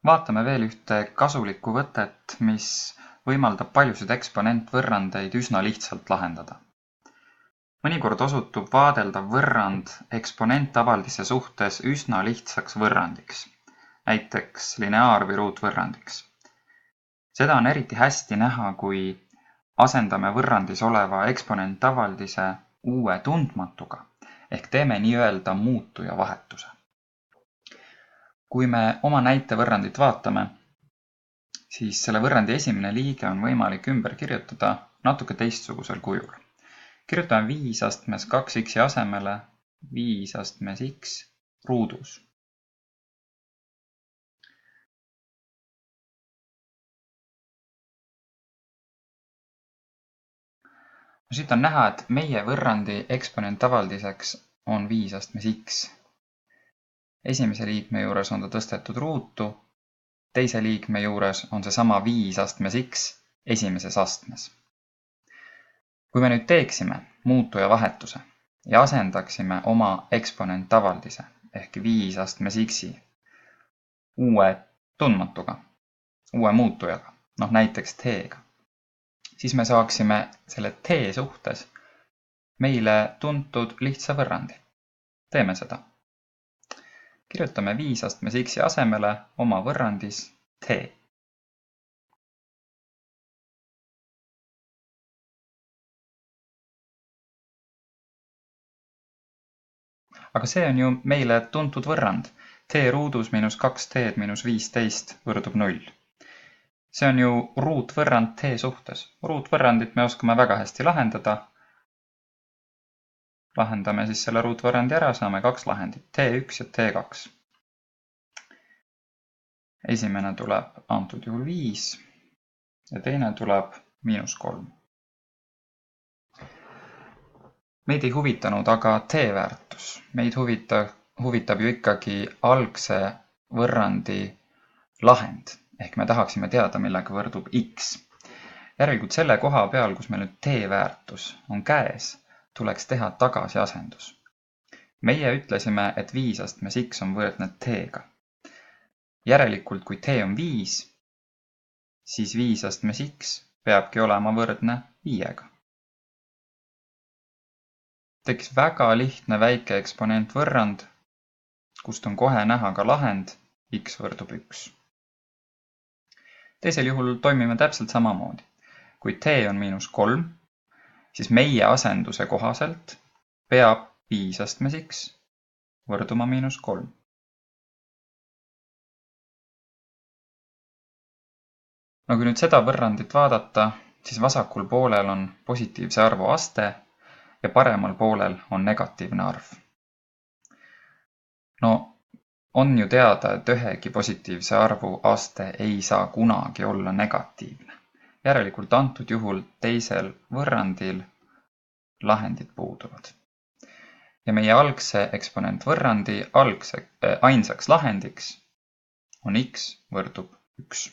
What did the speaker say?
Vaatame veel ühte kasulikku võtet, mis võimaldab paljusid eksponentvõrrandeid üsna lihtsalt lahendada. Mõnikord osutub vaadeldav võrrand eksponentavaldise suhtes üsna lihtsaks võrrandiks, näiteks lineaar- või ruutvõrrandiks. Seda on eriti hästi näha, kui asendame võrrandis oleva eksponentavaldise uue tundmatuga ehk teeme nii-öelda muutuja vahetuse. Kui me oma näitevõrrandit vaatame, siis selle võrrandi esimene liige on võimalik ümber kirjutada natuke teistsugusel kujul. Kirjutame 5 astmes 2x asemele 5 astmes x ruudus. Siit on näha, et meie võrrandi eksponentavaldiseks on 5 astmes x. Esimese liikme juures on ta tõstetud ruutu, teise liikme juures on see sama 5 astmes x esimeses astmes. Kui me nüüd teeksime muutuja vahetuse ja asendaksime oma eksponentavaldise ehk 5 astmes x'i uue tundmatuga, uue muutujaga, näiteks t-ga, siis me saaksime selle t suhtes meile tuntud lihtsa võrrandi. Teeme seda. Kirjutame 5 astmes x'i asemele oma võrrandis t. Aga see on ju meile tuntud võrrand. T ruudus miinus 2t miinus 15 võrdub 0. See on ju ruutvõrrand t suhtes. Ruutvõrrandit me oskame väga hästi lahendada. Lahendame siis selle ruutvõrrandi ära, saame 2 lahendit, t1 ja t2. Esimene tuleb antud juhul 5 ja teine tuleb -3. Meid ei huvitanud aga t-väärtus. Meid huvitab ju ikkagi algse võrrandi lahend, ehk me tahaksime teada, millega võrdub x. Järelikult selle koha peal, kus meil nüüd t-väärtus on käes, tuleks teha tagasiasendus. Meie ütlesime, et 5 astmes x on võrdne t-ga. Järelikult, kui t on 5, siis 5 astmes x peabki olema võrdne 5-ga. Tekkis väga lihtne väike eksponentvõrrand, kust on kohe näha ka lahend x võrdub 1. Teisel juhul toimime täpselt samamoodi. Kui t on -3, siis meie asenduse kohaselt peab 5 astmes x võrduma -3. Kui nüüd seda võrrandit vaadata, siis vasakul poolel on positiivse arvu aste ja paremal poolel on negatiivne arv. On ju teada, et ühegi positiivse arvu aste ei saa kunagi olla negatiivne. Järelikult antud juhul teisel võrrandil lahendid puuduvad. Ja meie algse eksponentvõrrandi ainsaks lahendiks on x võrdub 1.